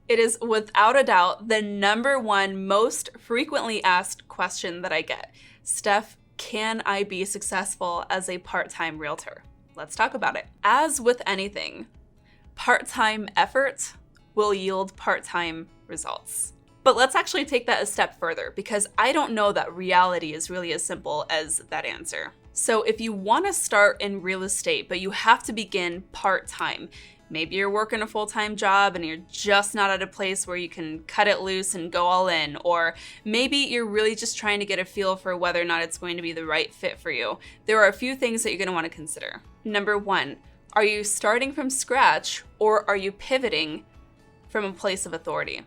It is without a doubt the number one most frequently asked question that I get. Steph, can I be successful as a part-time realtor? Let's talk about it. As with anything, part-time effort will yield part-time results. But let's actually take that a step further, because I don't know that reality is really as simple as that answer. So if you want to start in real estate, but you have to begin part-time, maybe you're working a full-time job and you're just not at a place where you can cut it loose and go all in, or maybe you're really just trying to get a feel for whether or not it's going to be the right fit for you. There are a few things that you're going to want to consider. Number one, are you starting from scratch or are you pivoting from a place of authority?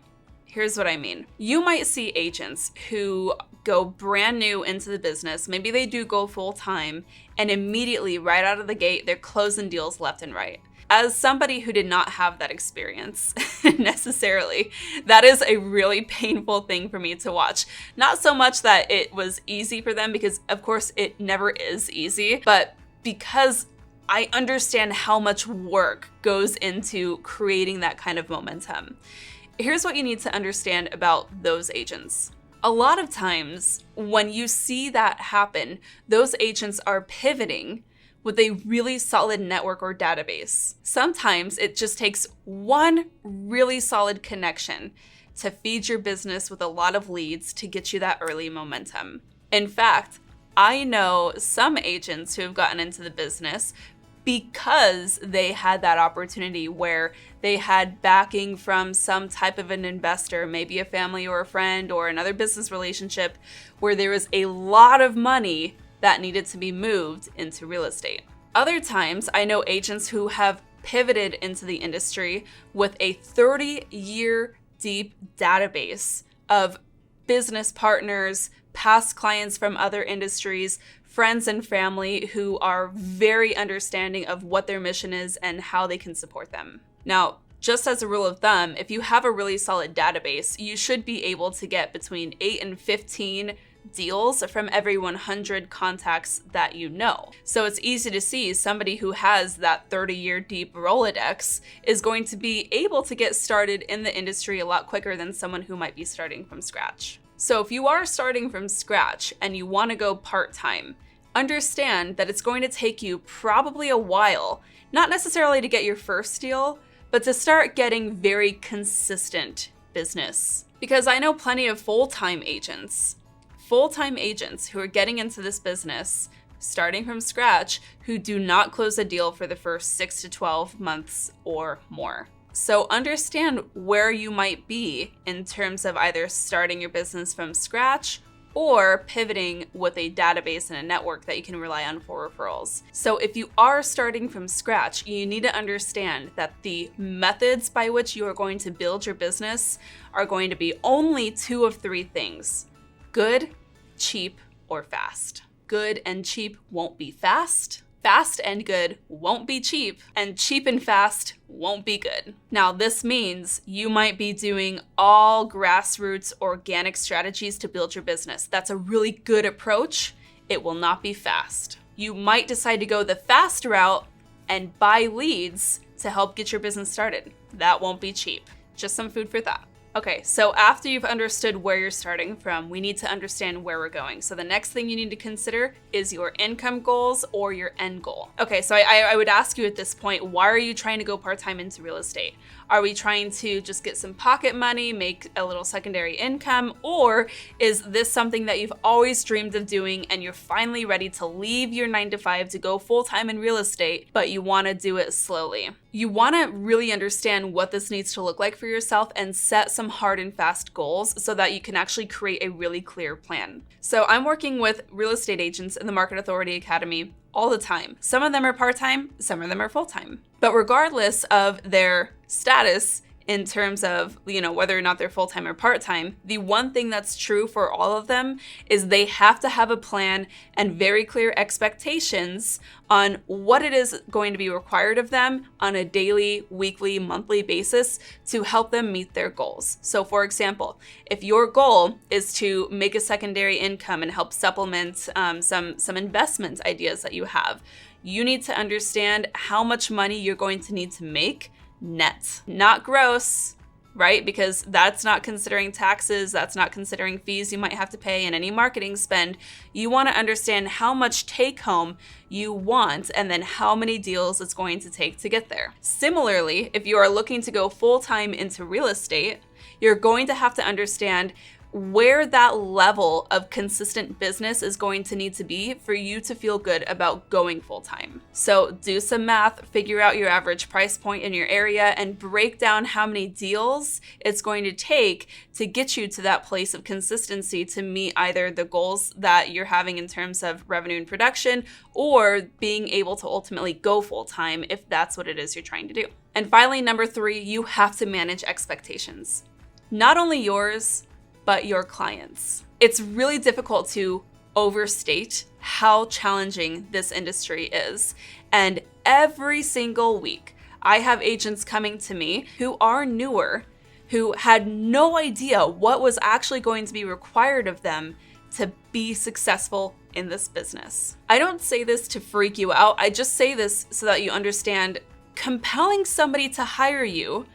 Here's what I mean. You might see agents who go brand new into the business. Maybe they do go full time, and immediately right out of the gate, they're closing deals left and right. As somebody who did not have that experience necessarily, that is a really painful thing for me to watch. Not so much that it was easy for them, because of course it never is easy, but because I understand how much work goes into creating that kind of momentum. Here's what you need to understand about those agents. A lot of times when you see that happen, those agents are pivoting with a really solid network or database. Sometimes it just takes one really solid connection to feed your business with a lot of leads to get you that early momentum. In fact, I know some agents who have gotten into the business because they had that opportunity where they had backing from some type of an investor, maybe a family or a friend or another business relationship, where there was a lot of money that needed to be moved into real estate. Other times, I know agents who have pivoted into the industry with a 30-year deep database of business partners, past clients from other industries, friends and family who are very understanding of what their mission is and how they can support them. Now, just as a rule of thumb, if you have a really solid database, you should be able to get between 8 and 15 deals from every 100 contacts that you know. So it's easy to see somebody who has that 30-year deep Rolodex is going to be able to get started in the industry a lot quicker than someone who might be starting from scratch. So if you are starting from scratch and you want to go part-time, understand that it's going to take you probably a while, not necessarily to get your first deal, but to start getting very consistent business. Because I know plenty of full-time agents who are getting into this business, starting from scratch, who do not close a deal for the first 6 to 12 months or more. So understand where you might be in terms of either starting your business from scratch or pivoting with a database and a network that you can rely on for referrals. So if you are starting from scratch, you need to understand that the methods by which you are going to build your business are going to be only 2 of 3 things: good, cheap, or fast. Good and cheap won't be fast. Fast and good won't be cheap, and cheap and fast won't be good. Now, this means you might be doing all grassroots organic strategies to build your business. That's a really good approach. It will not be fast. You might decide to go the fast route and buy leads to help get your business started. That won't be cheap. Just some food for thought. Okay, so after you've understood where you're starting from, we need to understand where we're going. So the next thing you need to consider is your income goals or your end goal. Okay, so I would ask you at this point, why are you trying to go part-time into real estate? Are we trying to just get some pocket money, make a little secondary income, or is this something that you've always dreamed of doing and you're finally ready to leave your 9-to-5 to go full-time in real estate, but you want to do it slowly? You want to really understand what this needs to look like for yourself and set some hard and fast goals so that you can actually create a really clear plan. So I'm working with real estate agents in the Market Authority Academy all the time. Some of them are part-time, some of them are full-time. But regardless of their status in terms of, whether or not they're full-time or part-time, the one thing that's true for all of them is they have to have a plan and very clear expectations on what it is going to be required of them on a daily, weekly, monthly basis to help them meet their goals. So for example, if your goal is to make a secondary income and help supplement some investment ideas that you have, you need to understand how much money you're going to need to make net, not gross, right? Because that's not considering taxes, that's not considering fees you might have to pay and any marketing spend. You want to understand how much take home you want and then how many deals it's going to take to get there. Similarly, if you are looking to go full-time into real estate, you're going to have to understand where that level of consistent business is going to need to be for you to feel good about going full-time. So do some math, figure out your average price point in your area, and break down how many deals it's going to take to get you to that place of consistency to meet either the goals that you're having in terms of revenue and production, or being able to ultimately go full-time if that's what it is you're trying to do. And finally, number 3, you have to manage expectations. Not only yours, but your clients. It's really difficult to overstate how challenging this industry is. And every single week, I have agents coming to me who are newer, who had no idea what was actually going to be required of them to be successful in this business. I don't say this to freak you out. I just say this so that you understand compelling somebody to hire you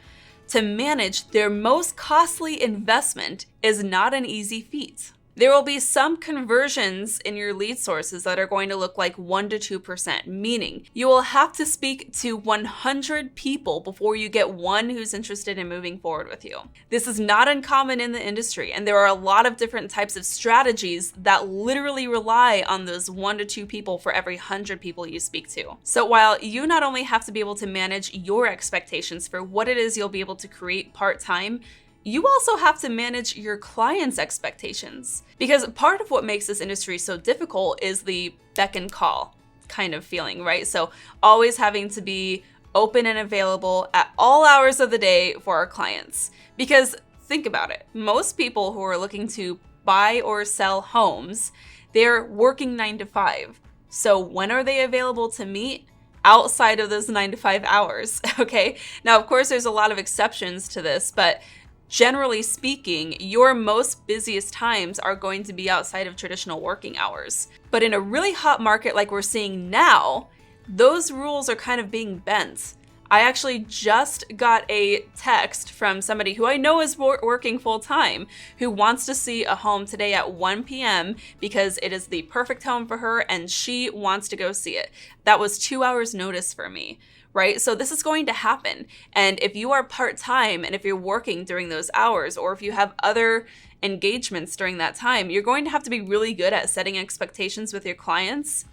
to manage their most costly investment is not an easy feat. There will be some conversions in your lead sources that are going to look like 1 to 2%, meaning you will have to speak to 100 people before you get one who's interested in moving forward with you. This is not uncommon in the industry, and there are a lot of different types of strategies that literally rely on those 1 to 2 people for every 100 people you speak to. So while you not only have to be able to manage your expectations for what it is you'll be able to create part-time, you also have to manage your clients' expectations. Because part of what makes this industry so difficult is the beck and call kind of feeling, right? So always having to be open and available at all hours of the day for our clients. Because think about it, most people who are looking to buy or sell homes, they're working 9 to 5. So when are they available to meet? Outside of those 9 to 5 hours, okay? Now, of course, there's a lot of exceptions to this, but generally speaking, your most busiest times are going to be outside of traditional working hours. But in a really hot market like we're seeing now, those rules are kind of being bent. I actually just got a text from somebody who I know is working full time, who wants to see a home today at 1 p.m. because it is the perfect home for her and she wants to go see it. That was 2 hours notice for me. Right? So this is going to happen. And if you are part-time and if you're working during those hours, or if you have other engagements during that time, you're going to have to be really good at setting expectations with your clients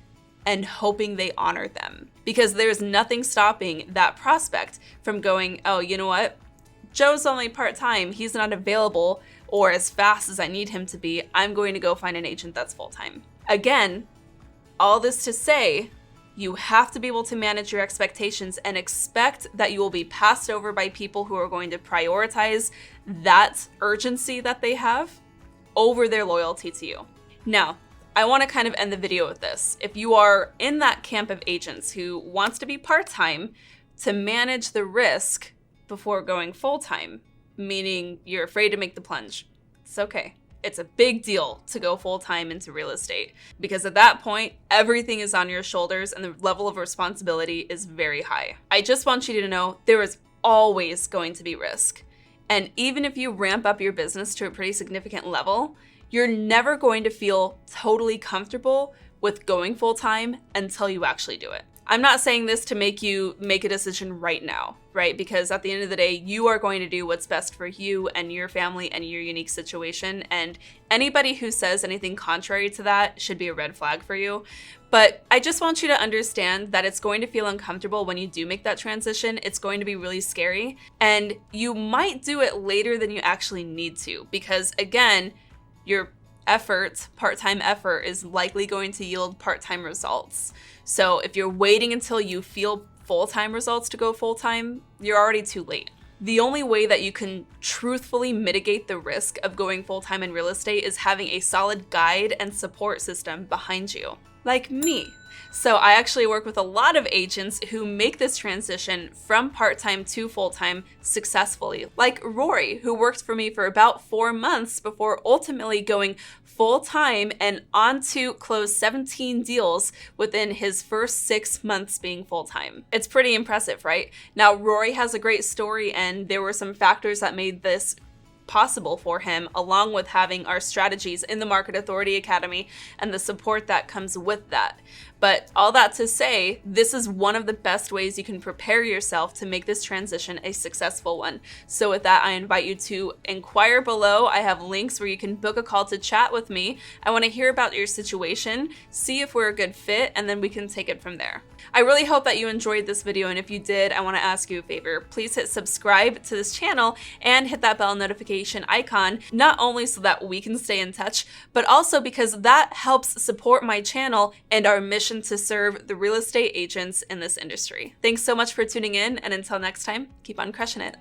and hoping they honor them. Because there's nothing stopping that prospect from going, oh, you know what? Joe's only part-time, he's not available or as fast as I need him to be. I'm going to go find an agent that's full-time. Again, all this to say, you have to be able to manage your expectations and expect that you will be passed over by people who are going to prioritize that urgency that they have over their loyalty to you. Now, I want to kind of end the video with this. If you are in that camp of agents who wants to be part-time to manage the risk before going full-time, meaning you're afraid to make the plunge, it's okay. It's a big deal to go full-time into real estate because at that point, everything is on your shoulders and the level of responsibility is very high. I just want you to know there is always going to be risk. And even if you ramp up your business to a pretty significant level, you're never going to feel totally comfortable with going full-time until you actually do it. I'm not saying this to make you make a decision right now, right? Because at the end of the day, you are going to do what's best for you and your family and your unique situation. And anybody who says anything contrary to that should be a red flag for you. But I just want you to understand that it's going to feel uncomfortable when you do make that transition. It's going to be really scary. And you might do it later than you actually need to. Because again, your effort, part-time effort, is likely going to yield part-time results. So if you're waiting until you feel full-time results to go full-time, you're already too late. The only way that you can truthfully mitigate the risk of going full-time in real estate is having a solid guide and support system behind you. like me. So I actually work with a lot of agents who make this transition from part-time to full-time successfully, like Rory, who worked for me for about 4 months before ultimately going full-time and on to close 17 deals within his first 6 months being full-time. It's pretty impressive, right? Now, Rory has a great story, and there were some factors that made this possible for him, along with having our strategies in the Market Authority Academy and the support that comes with that. But all that to say, this is one of the best ways you can prepare yourself to make this transition a successful one. So with that, I invite you to inquire below. I have links where you can book a call to chat with me. I want to hear about your situation, see if we're a good fit, and then we can take it from there. I really hope that you enjoyed this video, and if you did, I want to ask you a favor. Please hit subscribe to this channel and hit that bell notification icon, not only so that we can stay in touch, but also because that helps support my channel and our mission to serve the real estate agents in this industry. Thanks so much for tuning in, and until next time, keep on crushing it.